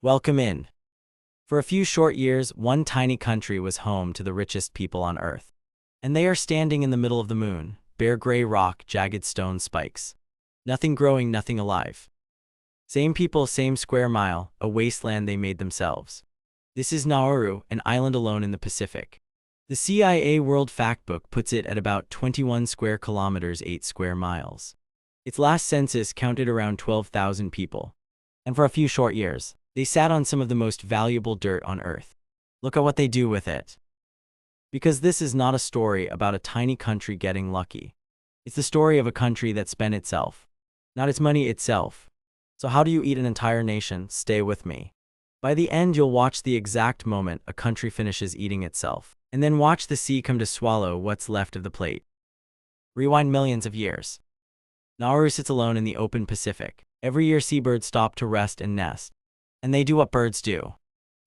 Welcome in. For a few short years, one tiny country was home to the richest people on Earth. And they are standing in the middle of the moon, bare gray rock, jagged stone spikes. Nothing growing, nothing alive. Same people, same square mile, a wasteland they made themselves. This is Nauru, an island alone in the Pacific. The CIA World Factbook puts it at about 21 square kilometers, 8 square miles. Its last census counted around 12,000 people. And for a few short years, they sat on some of the most valuable dirt on Earth. Look at what they do with it. Because this is not a story about a tiny country getting lucky. It's the story of a country that spent itself, not its money itself. So how do you eat an entire nation? Stay with me. By the end, you'll watch the exact moment a country finishes eating itself, and then watch the sea come to swallow what's left of the plate. Rewind millions of years. Nauru sits alone in the open Pacific. Every year seabirds stop to rest and nest. And they do what birds do.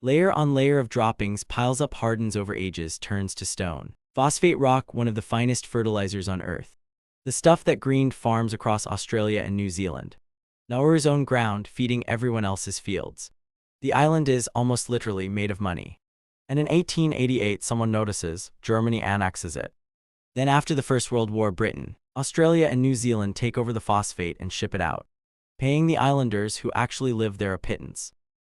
Layer on layer of droppings piles up, hardens over ages, turns to stone. Phosphate rock, one of the finest fertilizers on Earth. The stuff that greened farms across Australia and New Zealand. Nauru's own ground, feeding everyone else's fields. The island is, almost literally, made of money. And in 1888 someone notices, Germany annexes it. Then after the First World War, Britain, Australia and New Zealand take over the phosphate and ship it out, paying the islanders who actually live there a pittance.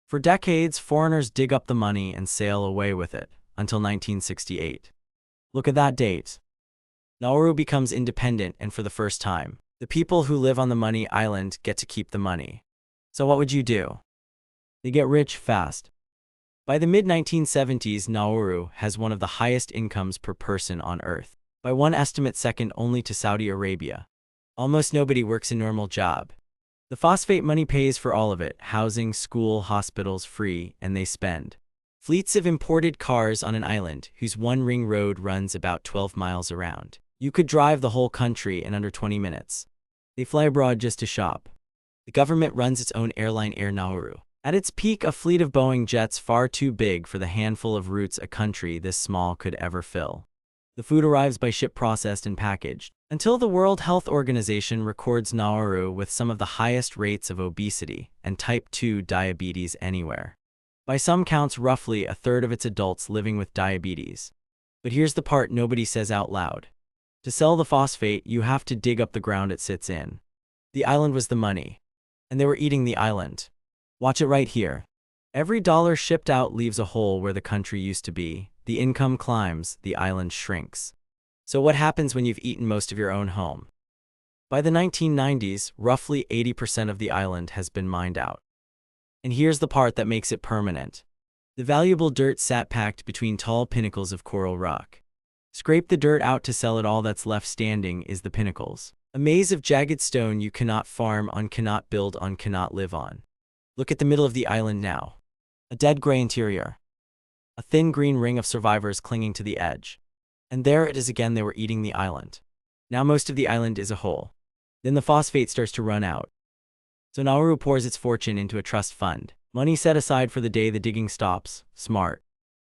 For decades, foreigners dig up the money and sail away with it, until 1968. Look at that date. Nauru becomes independent, and for the first time, the people who live on the money island get to keep the money. So what would you do? They get rich fast. By the mid-1970s, Nauru has one of the highest incomes per person on Earth, by one estimate second only to Saudi Arabia. Almost nobody works a normal job. The phosphate money pays for all of it: housing, school, hospitals, free, and they spend. Fleets of imported cars on an island whose one ring road runs about 12 miles around. You could drive the whole country in under 20 minutes. They fly abroad just to shop. The government runs its own airline, Air Nauru. At its peak, a fleet of Boeing jets far too big for the handful of routes a country this small could ever fill. The food arrives by ship, processed and packaged, until the World Health Organization records Nauru with some of the highest rates of obesity and type 2 diabetes anywhere. By some counts, roughly a third of its adults living with diabetes. But here's the part nobody says out loud. To sell the phosphate, you have to dig up the ground it sits in. The island was the money, and they were eating the island. Watch it right here. Every dollar shipped out leaves a hole where the country used to be. The income climbs, the island shrinks. So what happens when you've eaten most of your own home? By the 1990s, roughly 80% of the island has been mined out. And here's the part that makes it permanent. The valuable dirt sat packed between tall pinnacles of coral rock. Scrape the dirt out to sell it. All that's left standing is the pinnacles. A maze of jagged stone you cannot farm on, cannot build on, cannot live on. Look at the middle of the island now. A dead gray interior. A thin green ring of survivors clinging to the edge. And there it is again, they were eating the island. Now most of the island is a hole. Then the phosphate starts to run out. So Nauru pours its fortune into a trust fund. Money set aside for the day the digging stops. Smart.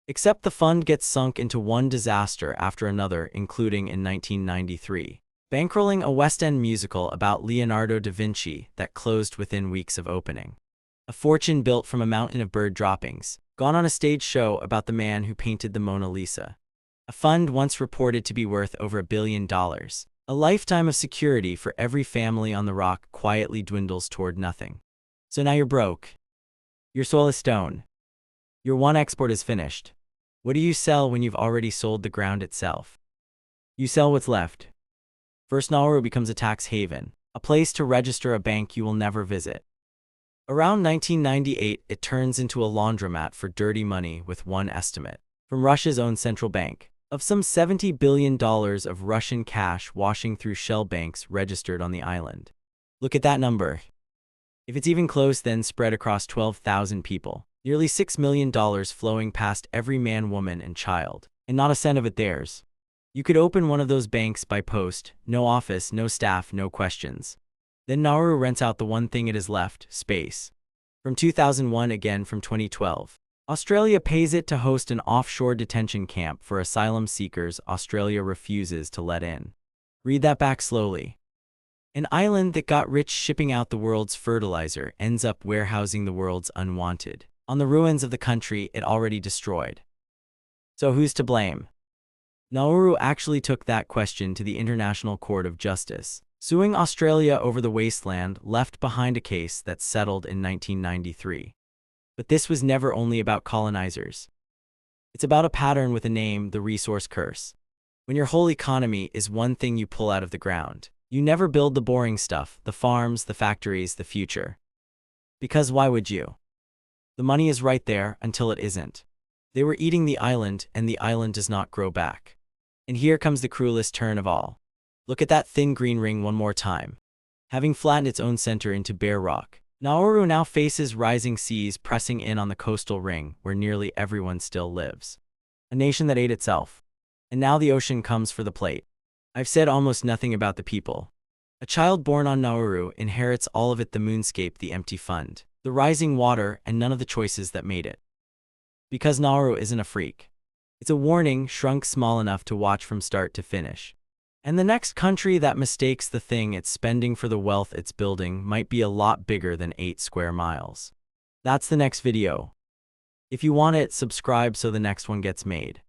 Except the fund gets sunk into one disaster after another, including in 1993, bankrolling a West End musical about Leonardo da Vinci that closed within weeks of opening. A fortune built from a mountain of bird droppings, gone on a stage show about the man who painted the Mona Lisa. A fund once reported to be worth over $1 billion. A lifetime of security for every family on the rock quietly dwindles toward nothing. So now you're broke. Your soul is stone. Your one export is finished. What do you sell when you've already sold the ground itself? You sell what's left. First, Nauru becomes a tax haven, a place to register a bank you will never visit. Around 1998, it turns into a laundromat for dirty money, with one estimate from Russia's own central bank of some $70 billion of Russian cash washing through shell banks registered on the island. Look at that number. If it's even close, then spread across 12,000 people. Nearly $6 million flowing past every man, woman, and child, and not a cent of it theirs. You could open one of those banks by post, no office, no staff, no questions. Then Nauru rents out the one thing it has left: space. From 2001, again from 2012. Australia pays it to host an offshore detention camp for asylum seekers Australia refuses to let in. Read that back slowly. An island that got rich shipping out the world's fertilizer ends up warehousing the world's unwanted on the ruins of the country it already destroyed. So who's to blame? Nauru actually took that question to the International Court of Justice, suing Australia over the wasteland left behind, a case that settled in 1993. But this was never only about colonizers. It's about a pattern with a name: the resource curse. When your whole economy is one thing you pull out of the ground, you never build the boring stuff, the farms, the factories, the future. Because why would you? The money is right there until it isn't. They were eating the island, and the island does not grow back. And here comes the cruelest turn of all. Look at that thin green ring one more time. Having flattened its own center into bare rock, Nauru now faces rising seas pressing in on the coastal ring where nearly everyone still lives. A nation that ate itself. And now the ocean comes for the plate. I've said almost nothing about the people. A child born on Nauru inherits all of it: the moonscape, the empty fund, the rising water, and none of the choices that made it. Because Nauru isn't a freak. It's a warning shrunk small enough to watch from start to finish. And the next country that mistakes the thing it's spending for the wealth it's building might be a lot bigger than 8 square miles. That's the next video. If you want it, subscribe so the next one gets made.